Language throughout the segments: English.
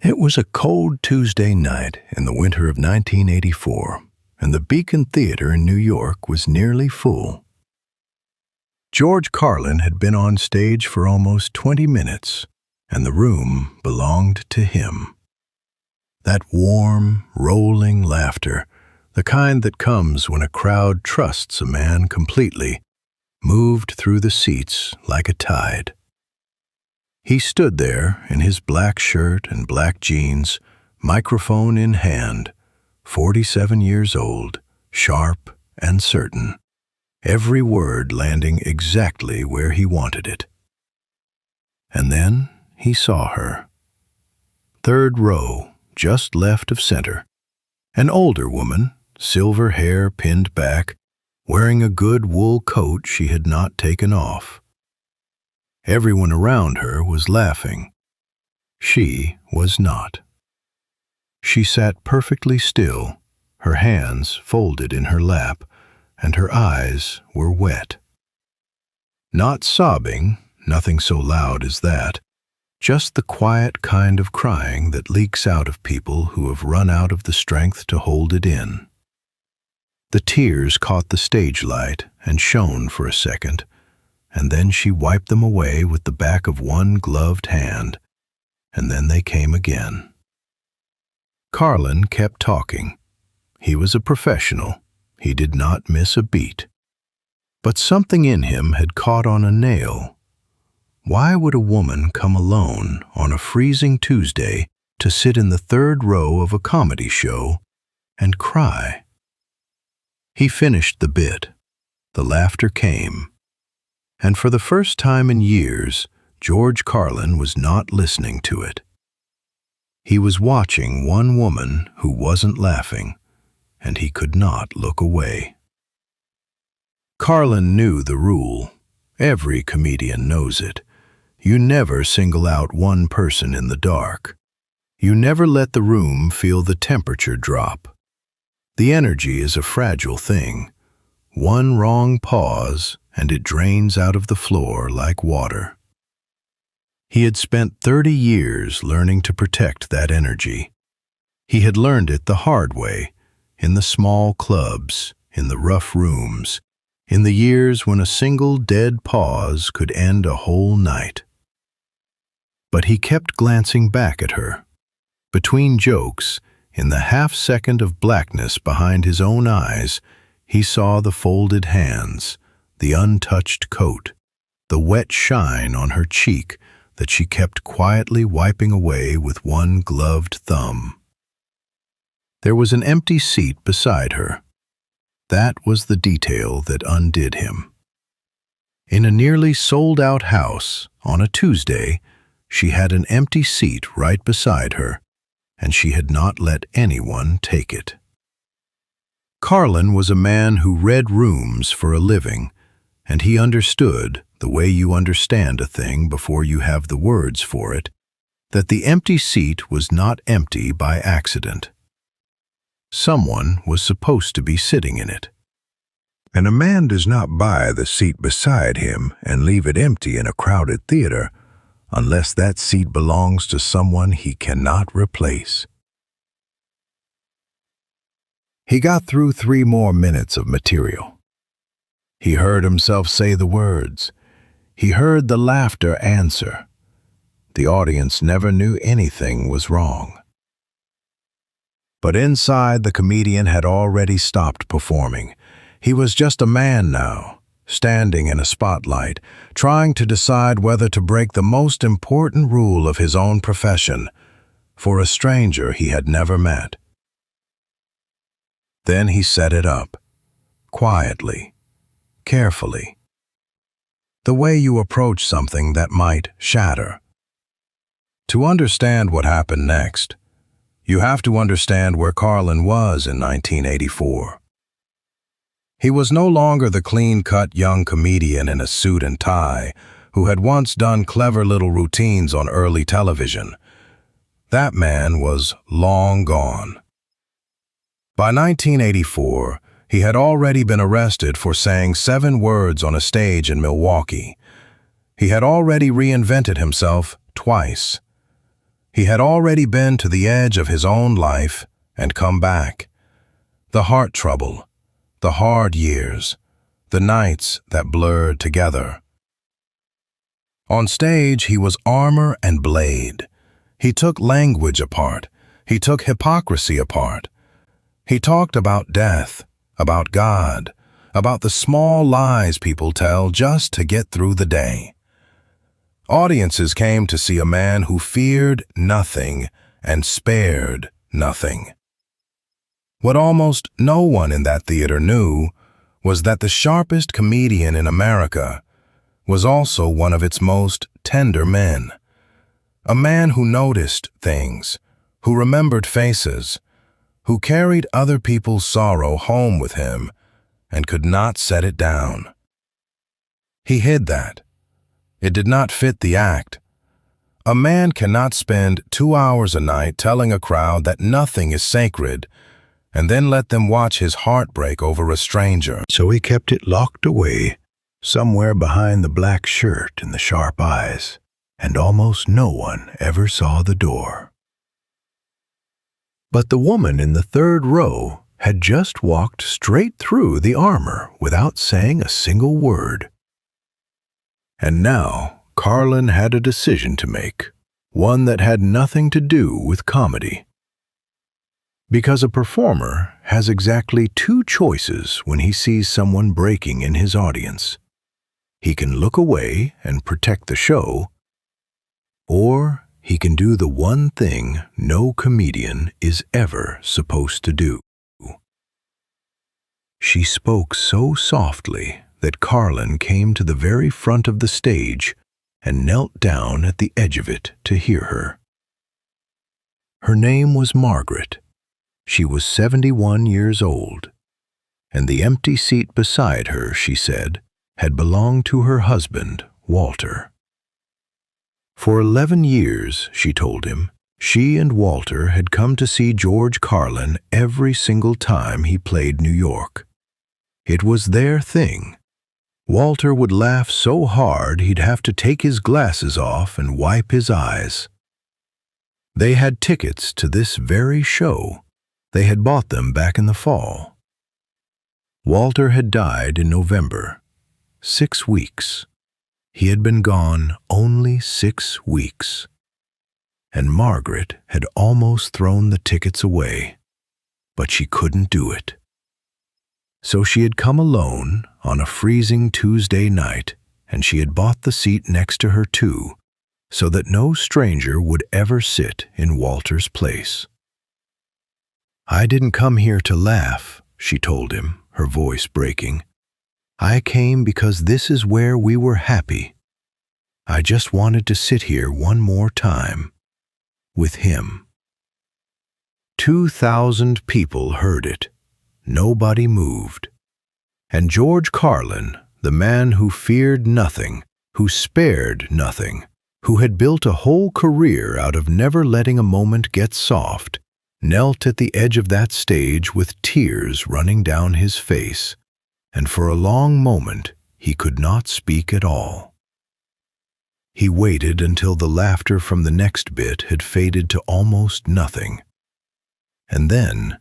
It was a cold Tuesday night in the winter of 1984, and the Beacon Theater in New York was nearly full. George Carlin had been on stage for almost 20 minutes, and the room belonged to him. That warm, rolling laughter, the kind that comes when a crowd trusts a man completely, moved through the seats like a tide. He stood there in his black shirt and black jeans, microphone in hand, 47 years old, sharp and certain, every word landing exactly where he wanted it. And then he saw her. Third row, just left of center. An older woman, silver hair pinned back, wearing a good wool coat she had not taken off. Everyone around her was laughing. She was not. She sat perfectly still, her hands folded in her lap, and her eyes were wet. Not sobbing, nothing so loud as that, just the quiet kind of crying that leaks out of people who have run out of the strength to hold it in. The tears caught the stage light and shone for a second, and then she wiped them away with the back of one gloved hand, and then they came again. Carlin kept talking. He was a professional. He did not miss a beat. But something in him had caught on a nail. Why would a woman come alone on a freezing Tuesday to sit in the third row of a comedy show and cry? He finished the bit. The laughter came. And for the first time in years, George Carlin was not listening to it. He was watching one woman who wasn't laughing, and he could not look away. Carlin knew the rule. Every comedian knows it. You never single out one person in the dark. You never let the room feel the temperature drop. The energy is a fragile thing. One wrong pause, and it drains out of the floor like water. He had spent 30 years learning to protect that energy. He had learned it the hard way, in the small clubs, in the rough rooms, in the years when a single dead pause could end a whole night. But he kept glancing back at her. Between jokes, in the half-second of blackness behind his own eyes, he saw the folded hands, the untouched coat, the wet shine on her cheek that she kept quietly wiping away with one gloved thumb. There was an empty seat beside her. That was the detail that undid him. In a nearly sold-out house, on a Tuesday, she had an empty seat right beside her, and she had not let anyone take it. Carlin was a man who read rooms for a living, and he understood, the way you understand a thing before you have the words for it, that the empty seat was not empty by accident. Someone was supposed to be sitting in it. And a man does not buy the seat beside him and leave it empty in a crowded theater unless that seat belongs to someone he cannot replace. He got through 3 more minutes of material. He heard himself say the words. He heard the laughter answer. The audience never knew anything was wrong. But inside, the comedian had already stopped performing. He was just a man now, standing in a spotlight, trying to decide whether to break the most important rule of his own profession for a stranger he had never met. Then he set it up, quietly, carefully, the way you approach something that might shatter. To understand what happened next, you have to understand where Carlin was in 1984. He was no longer the clean-cut young comedian in a suit and tie who had once done clever little routines on early television. That man was long gone. By 1984, he had already been arrested for saying 7 words on a stage in Milwaukee. He had already reinvented himself twice. He had already been to the edge of his own life and come back. The heart trouble, the hard years, the nights that blurred together. On stage, he was armor and blade. He took language apart. He took hypocrisy apart. He talked about death, about God, about the small lies people tell just to get through the day. Audiences came to see a man who feared nothing and spared nothing. What almost no one in that theater knew was that the sharpest comedian in America was also one of its most tender men. A man who noticed things, who remembered faces, who carried other people's sorrow home with him and could not set it down. He hid that. It did not fit the act. A man cannot spend 2 hours a night telling a crowd that nothing is sacred and then let them watch his heart break over a stranger. So he kept it locked away, somewhere behind the black shirt and the sharp eyes, and almost no one ever saw the door. But the woman in the third row had just walked straight through the armor without saying a single word. And now Carlin had a decision to make, one that had nothing to do with comedy. Because a performer has exactly 2 choices when he sees someone breaking in his audience. He can look away and protect the show, or he can do the one thing no comedian is ever supposed to do. She spoke so softly that Carlin came to the very front of the stage and knelt down at the edge of it to hear her. Her name was Margaret. She was 71 years old, and the empty seat beside her, she said, had belonged to her husband, Walter. For 11 years, she told him, she and Walter had come to see George Carlin every single time he played New York. It was their thing. Walter would laugh so hard he'd have to take his glasses off and wipe his eyes. They had tickets to this very show. They had bought them back in the fall. Walter had died in November. 6 weeks. He had been gone only 6 weeks. And Margaret had almost thrown the tickets away, but she couldn't do it. So she had come alone on a freezing Tuesday night, and she had bought the seat next to her too, so that no stranger would ever sit in Walter's place. "I didn't come here to laugh," she told him, her voice breaking. "I came because this is where we were happy. I just wanted to sit here one more time, with him." 2,000 people heard it. Nobody moved. And George Carlin, the man who feared nothing, who spared nothing, who had built a whole career out of never letting a moment get soft, knelt at the edge of that stage with tears running down his face, and for a long moment he could not speak at all. He waited until the laughter from the next bit had faded to almost nothing. And then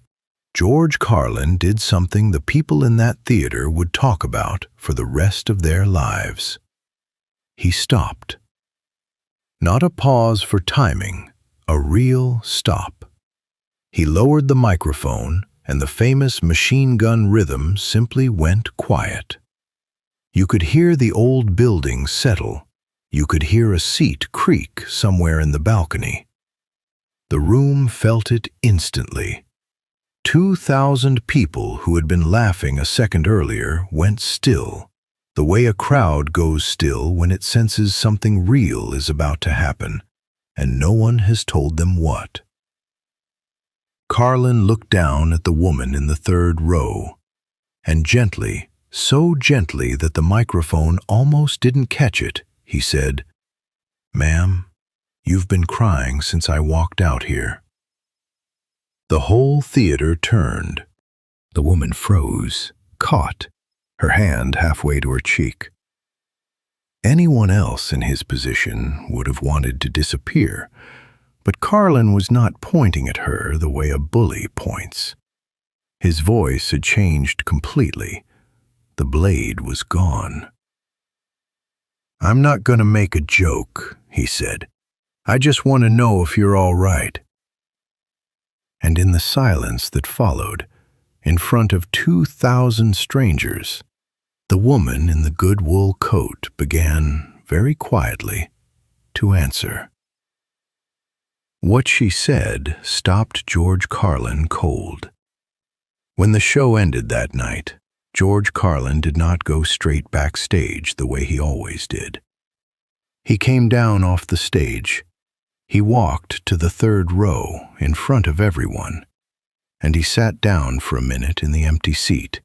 George Carlin did something the people in that theater would talk about for the rest of their lives. He stopped. Not a pause for timing, a real stop. He lowered the microphone, and the famous machine gun rhythm simply went quiet. You could hear the old building settle. You could hear a seat creak somewhere in the balcony. The room felt it instantly. 2,000 people who had been laughing a second earlier went still, the way a crowd goes still when it senses something real is about to happen, and no one has told them what. Carlin looked down at the woman in the third row, and gently, so gently that the microphone almost didn't catch it, he said, "Ma'am, you've been crying since I walked out here." The whole theater turned. The woman froze, caught, her hand halfway to her cheek. Anyone else in his position would have wanted to disappear, But Carlin was not pointing at her the way a bully points. His voice had changed completely. The blade was gone. "I'm not going to make a joke," he said. "I just want to know if you're all right." And in the silence that followed, in front of 2,000 strangers, the woman in the good wool coat began, very quietly, to answer. What she said stopped George Carlin cold. When the show ended that night, George Carlin did not go straight backstage the way he always did. He came down off the stage. He walked to the third row in front of everyone, and he sat down for a minute in the empty seat,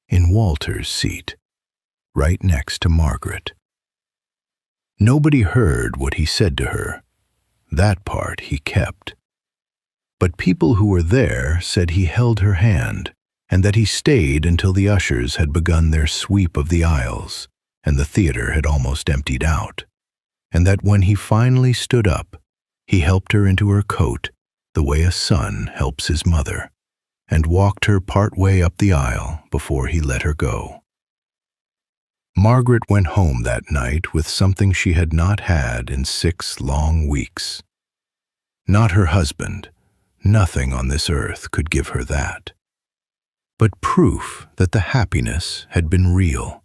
in Walter's seat, right next to Margaret. Nobody heard what he said to her. That part he kept. But people who were there said he held her hand, and that he stayed until the ushers had begun their sweep of the aisles, and the theater had almost emptied out, and that when he finally stood up, he helped her into her coat the way a son helps his mother, and walked her part way up the aisle before he let her go. Margaret went home that night with something she had not had in 6 long weeks. Not her husband. Nothing on this earth could give her that. But proof that the happiness had been real.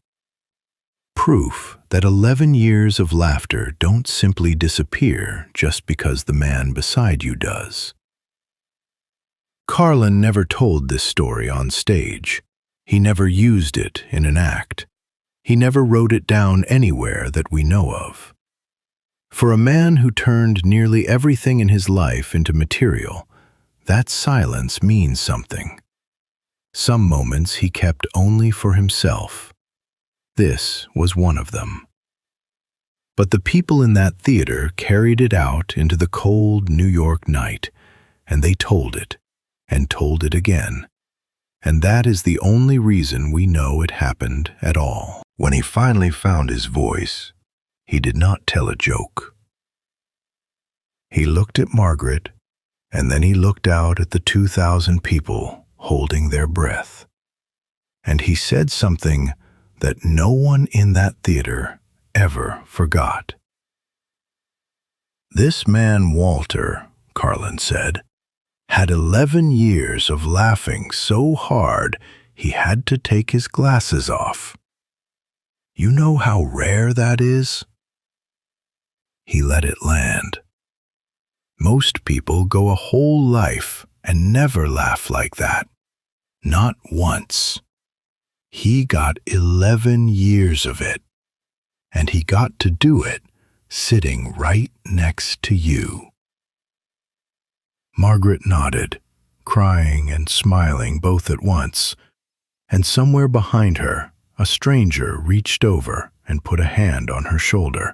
Proof that 11 years of laughter don't simply disappear just because the man beside you does. Carlin never told this story on stage. He never used it in an act. He never wrote it down anywhere that we know of. For a man who turned nearly everything in his life into material, that silence means something. Some moments he kept only for himself. This was one of them. But the people in that theater carried it out into the cold New York night, and they told it, and told it again. And that is the only reason we know it happened at all. When he finally found his voice, he did not tell a joke. He looked at Margaret, and then he looked out at the 2,000 people holding their breath. And he said something that no one in that theater ever forgot. "This man Walter," Carlin said, "had 11 years of laughing so hard he had to take his glasses off. You know how rare that is?" He let it land. Most people go a whole life and never laugh like that. Not once. He got 11 years of it, and he got to do it sitting right next to you. Margaret nodded, crying and smiling both at once, and somewhere behind her, a stranger reached over and put a hand on her shoulder.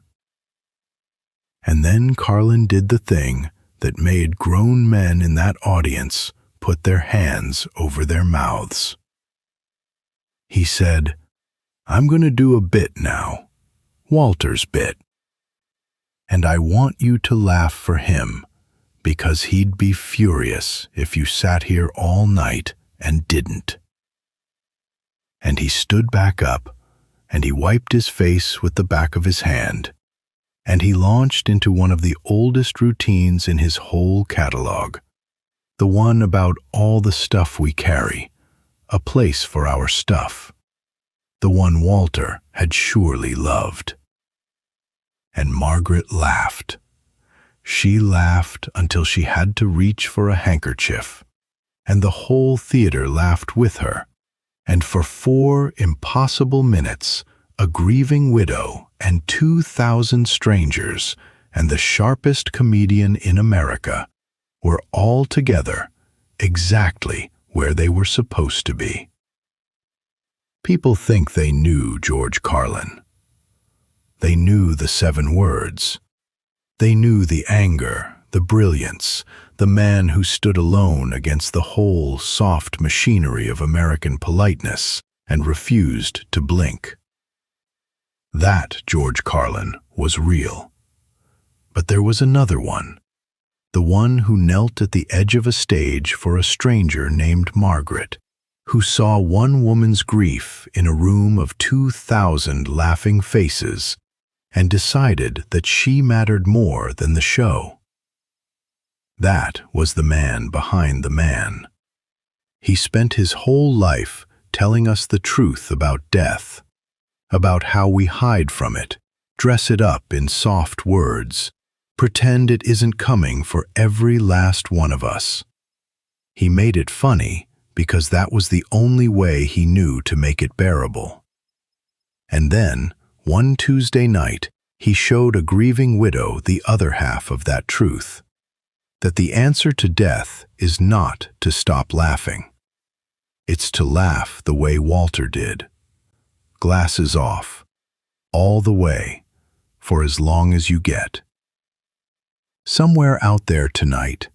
And then Carlin did the thing that made grown men in that audience put their hands over their mouths. He said, "I'm going to do a bit now, Walter's bit. And I want you to laugh for him, because he'd be furious if you sat here all night and didn't." And he stood back up, and he wiped his face with the back of his hand, and he launched into one of the oldest routines in his whole catalog, the one about all the stuff we carry, a place for our stuff, the one Walter had surely loved. And Margaret laughed. She laughed until she had to reach for a handkerchief, and the whole theater laughed with her, and for 4 impossible minutes, a grieving widow and 2,000 strangers and the sharpest comedian in America were all together exactly where they were supposed to be. People think they knew George Carlin. They knew the 7 words. They knew the anger, the brilliance, the man who stood alone against the whole soft machinery of American politeness and refused to blink. That George Carlin was real. But there was another one, the one who knelt at the edge of a stage for a stranger named Margaret, who saw one woman's grief in a room of 2,000 laughing faces and decided that she mattered more than the show. That was the man behind the man. He spent his whole life telling us the truth about death, about how we hide from it, dress it up in soft words, pretend it isn't coming for every last one of us. He made it funny because that was the only way he knew to make it bearable. And then, one Tuesday night, he showed a grieving widow the other half of that truth, that the answer to death is not to stop laughing. It's to laugh the way Walter did. Glasses off, all the way, for as long as you get. Somewhere out there tonight,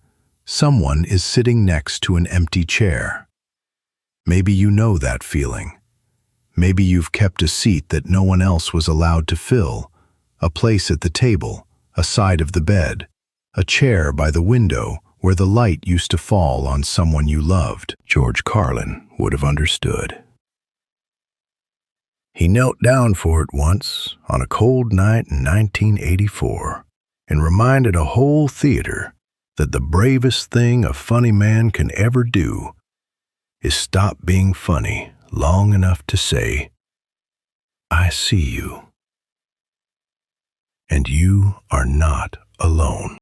someone is sitting next to an empty chair. Maybe you know that feeling. Maybe you've kept a seat that no one else was allowed to fill, a place at the table, a side of the bed, a chair by the window where the light used to fall on someone you loved. George Carlin would have understood. He knelt down for it once on a cold night in 1984 and reminded a whole theater that the bravest thing a funny man can ever do is stop being funny long enough to say, "I see you, and you are not alone."